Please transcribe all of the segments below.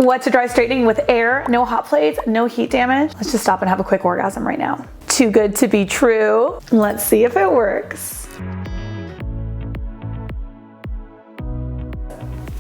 What's a dry straightening with air, no hot plates, no heat damage? Let's just stop and have a quick orgasm right now. Too good to be true. Let's see if it works.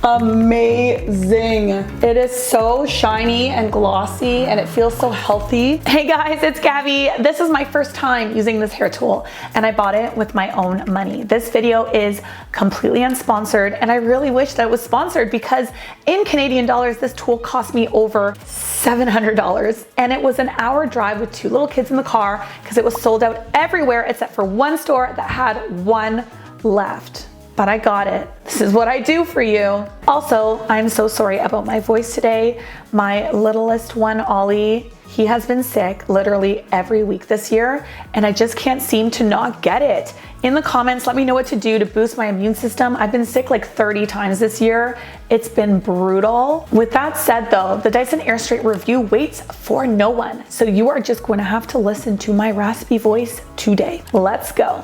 Amazing. It is so shiny and glossy and it feels so healthy. Hey guys, it's Gabby. This is my first time using this hair tool and I bought it with my own money. This video is completely unsponsored and I really wish that it was sponsored because in Canadian dollars, this tool cost me over $700 and it was an hour drive with 2 little kids in the car because it was sold out everywhere except for one store that had one left. But I got it. This is what I do for you. Also, I'm so sorry about my voice today. My littlest one, Ollie, he has been sick literally every week this year, and I just can't seem to not get it. In the comments, let me know what to do to boost my immune system. I've been sick like 30 times this year. It's been brutal. With that said though, the Dyson Airstraight review waits for no one. So you are just going to have to listen to my raspy voice today. Let's go.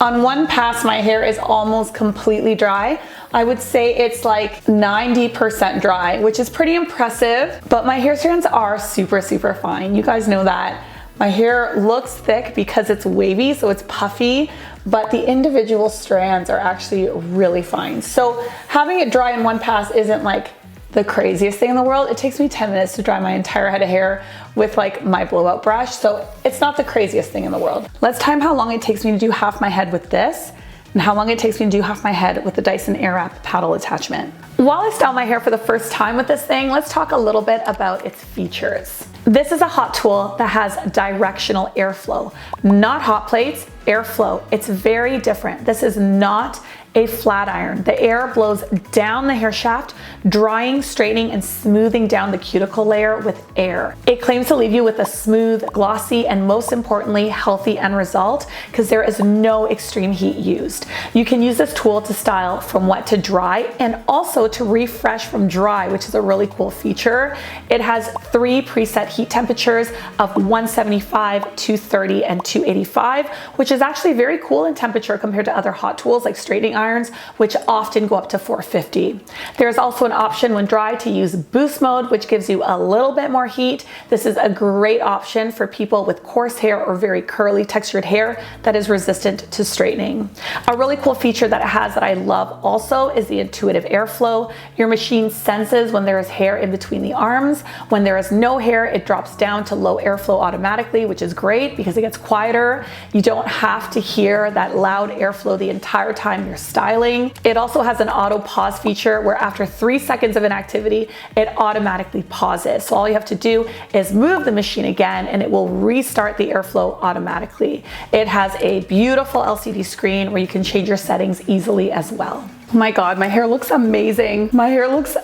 On one pass, my hair is almost completely dry. I would say it's like 90% dry, which is pretty impressive, but my hair strands are super fine. You guys know that. My hair looks thick because it's wavy, so it's puffy, but the individual strands are actually really fine. So having it dry in one pass isn't like the craziest thing in the world. It takes me 10 minutes to dry my entire head of hair with like my blowout brush. So it's not the craziest thing in the world. Let's time how long it takes me to do half my head with this and how long it takes me to do half my head with the Dyson Airwrap paddle attachment. While I style my hair for the first time with this thing, let's talk a little bit about its features. This is a hot tool that has directional airflow, not hot plates, airflow. It's very different. This is not a flat iron. The air blows down the hair shaft, drying, straightening, and smoothing down the cuticle layer with air. It claims to leave you with a smooth, glossy, and most importantly, healthy end result because there is no extreme heat used. You can use this tool to style from wet to dry and also to refresh from dry, which is a really cool feature. It has 3 preset heat temperatures of 175, 230, and 285, which is actually very cool in temperature compared to other hot tools like straightening irons, which often go up to 450. There's also an option when dry to use boost mode, which gives you a little bit more heat. This is a great option for people with coarse hair or very curly textured hair that is resistant to straightening. A really cool feature that it has that I love also is the intuitive airflow. Your machine senses when there is hair in between the arms. When there is no hair, it drops down to low airflow automatically, which is great because it gets quieter. You don't have to hear that loud airflow the entire time you're styling. It also has an auto pause feature where after 3 seconds of inactivity, it automatically pauses. So all you have to do is move the machine again and it will restart the airflow automatically. It has a beautiful LCD screen where you can change your settings easily as well. Oh my God, my hair looks amazing. My hair looks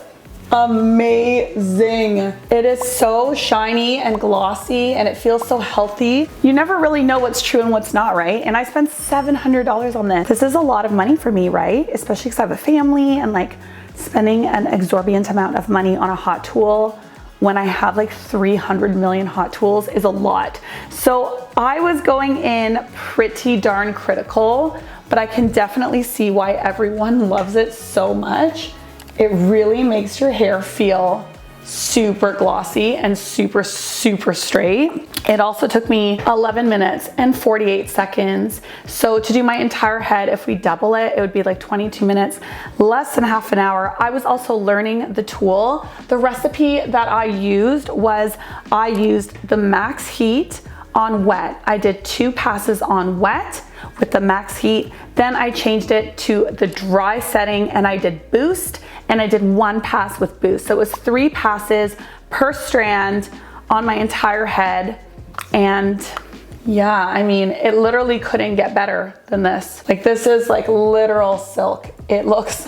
amazing. It is so shiny and glossy and it feels so healthy. You never really know what's true and what's not, right? And I spent $700 on this. This is a lot of money for me, right? Especially because I have a family and like spending an exorbitant amount of money on a hot tool when I have like 300 million hot tools is a lot. So I was going in pretty darn critical, but I can definitely see why everyone loves it so much. It really makes your hair feel super glossy and super straight. It also took me 11 minutes and 48 seconds. So to do my entire head, if we double it, it would be like 22 minutes, less than half an hour. I was also learning the tool. The recipe that I used was I used the max heat on wet. I did 2 passes on wet with the max heat. Then I changed it to the dry setting and I did boost and I did 1 pass with boost. So it was 3 passes per strand on my entire head. And yeah, I mean, it literally couldn't get better than this. Like this is like literal silk. It looks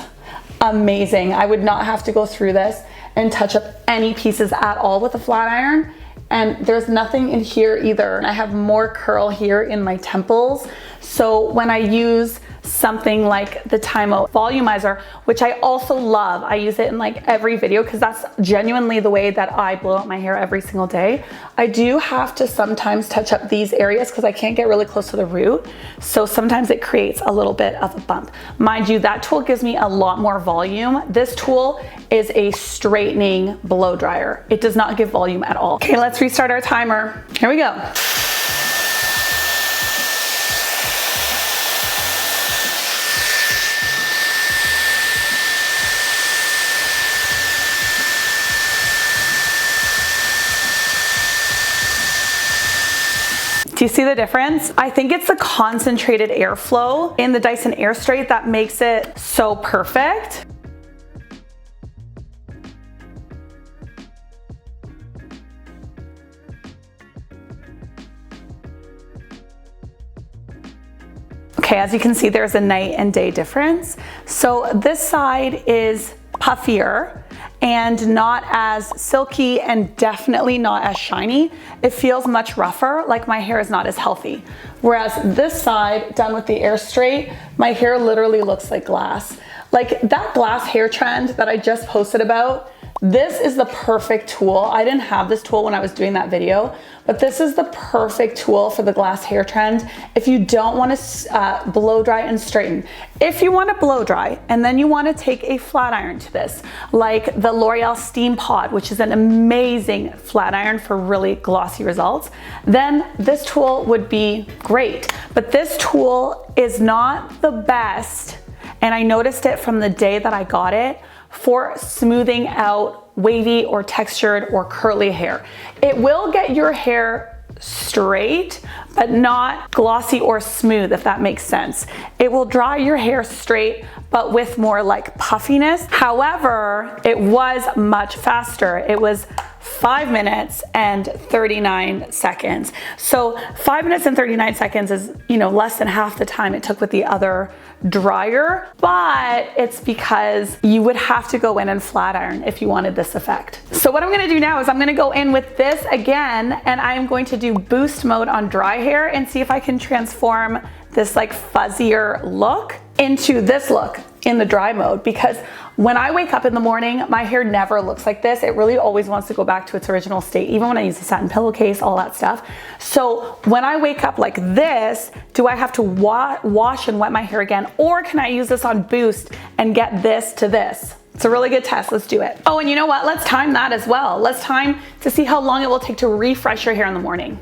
amazing. I would not have to go through this and touch up any pieces at all with a flat iron. And there's nothing in here either. I have more curl here in my temples. So when I use something like the Tymo Volumizer, which I also love. I use it in like every video because that's genuinely the way that I blow out my hair every single day. I do have to sometimes touch up these areas because I can't get really close to the root. So sometimes it creates a little bit of a bump. Mind you, that tool gives me a lot more volume. This tool is a straightening blow dryer. It does not give volume at all. Okay, let's restart our timer. Here we go. Do you see the difference? I think it's the concentrated airflow in the Dyson AirStraight that makes it so perfect. Okay, as you can see, there's a night and day difference. So this side is puffier and not as silky and definitely not as shiny. It feels much rougher, like my hair is not as healthy. Whereas this side, done with the AirStraight, my hair literally looks like glass. Like that glass hair trend that I just posted about, this is the perfect tool. I didn't have this tool when I was doing that video, but this is the perfect tool for the glass hair trend if you don't want to blow dry and straighten. If you want to blow dry and then you want to take a flat iron to this, like the L'Oreal Steam Pod, which is an amazing flat iron for really glossy results, then this tool would be great. But this tool is not the best, and I noticed it from the day that I got it, for smoothing out wavy or textured or curly hair. It will get your hair straight, but not glossy or smooth, if that makes sense. It will dry your hair straight, but with more like puffiness. However, it was much faster. It was 5 minutes and 39 seconds. So 5 minutes and 39 seconds is, you know, less than half the time it took with the other dryer, but it's because you would have to go in and flat iron if you wanted this effect. So what I'm gonna do now is I'm gonna go in with this again, and I'm going to do boost mode on dry hair and see if I can transform this like fuzzier look into this look in the dry mode, because when I wake up in the morning, my hair never looks like this. It really always wants to go back to its original state, even when I use a satin pillowcase, all that stuff. So when I wake up like this, do I have to wash and wet my hair again? Or can I use this on boost and get this to this? It's a really good test, let's do it. Oh, and you know what? Let's time that as well. Let's time to see how long it will take to refresh your hair in the morning.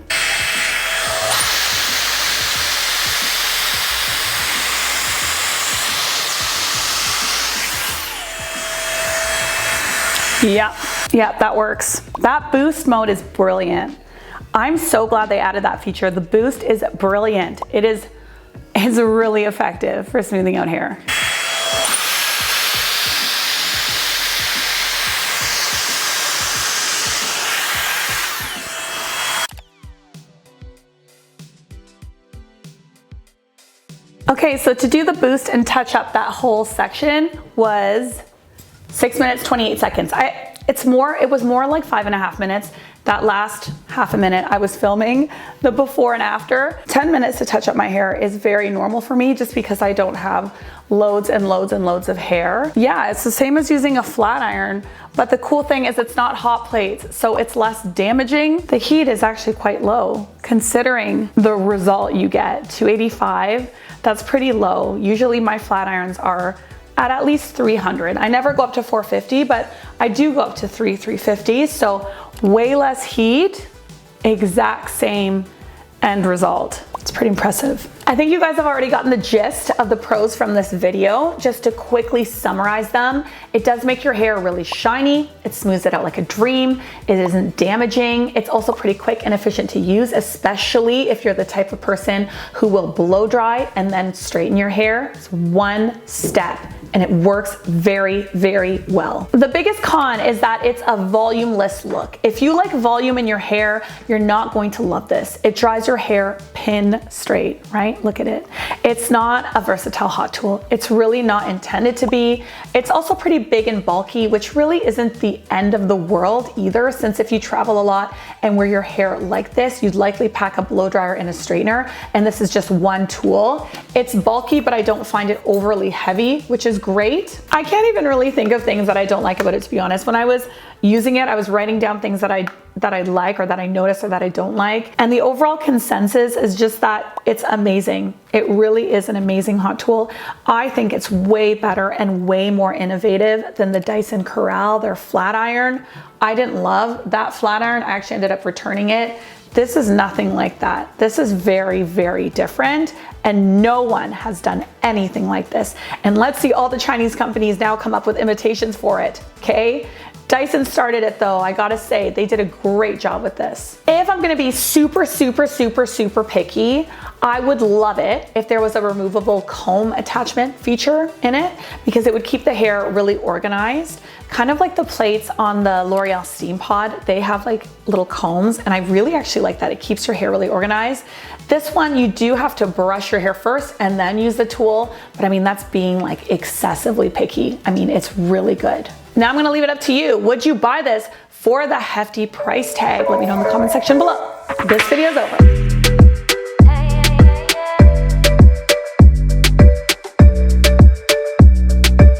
Yep, that works. That boost mode is brilliant. I'm so glad they added that feature. The boost is brilliant. It is really effective for smoothing out hair. Okay, so to do the boost and touch up that whole section was 6 minutes, 28 seconds. It was more like 5.5 minutes. That last half a minute I was filming the before and after. 10 minutes to touch up my hair is very normal for me just because I don't have loads and loads and loads of hair. Yeah, it's the same as using a flat iron, but the cool thing is it's not hot plates, so it's less damaging. The heat is actually quite low considering the result you get. 285, that's pretty low. Usually my flat irons are at least 300. I never go up to 450, but I do go up to 350. So way less heat, exact same end result. It's pretty impressive. I think you guys have already gotten the gist of the pros from this video. Just to quickly summarize them, it does make your hair really shiny. It smooths it out like a dream. It isn't damaging. It's also pretty quick and efficient to use, especially if you're the type of person who will blow dry and then straighten your hair. It's one step and it works very, very well. The biggest con is that it's a volumeless look. If you like volume in your hair, you're not going to love this. It dries your hair pin straight, right? right? Look at it. It's not a versatile hot tool. It's really not intended to be. It's also pretty big and bulky, which really isn't the end of the world either, since if you travel a lot and wear your hair like this, you'd likely pack a blow dryer and a straightener, and this is just one tool. It's bulky, but I don't find it overly heavy, which is great. I can't even really think of things that I don't like about it, to be honest. When I was using it, I was writing down things that I like, or that I notice, or that I don't like. And the overall consensus is just that it's amazing. It really is an amazing hot tool. I think it's way better and way more innovative than the Dyson Corral, their flat iron. I didn't love that flat iron. I actually ended up returning it. This is nothing like that. This is very, very different, and no one has done anything like this. And let's see all the Chinese companies now come up with imitations for it, okay? Dyson started it though, I gotta say, they did a great job with this. If I'm gonna be super, super, super, super picky, I would love it if there was a removable comb attachment feature in it, because it would keep the hair really organized. Kind of like the plates on the L'Oreal Steam Pod, they have like little combs, and I really actually like that. It keeps your hair really organized. This one, you do have to brush your hair first and then use the tool, but I mean, that's being like excessively picky. I mean, it's really good. Now I'm gonna leave it up to you. Would you buy this for the hefty price tag? Let me know in the comment section below. This video is over.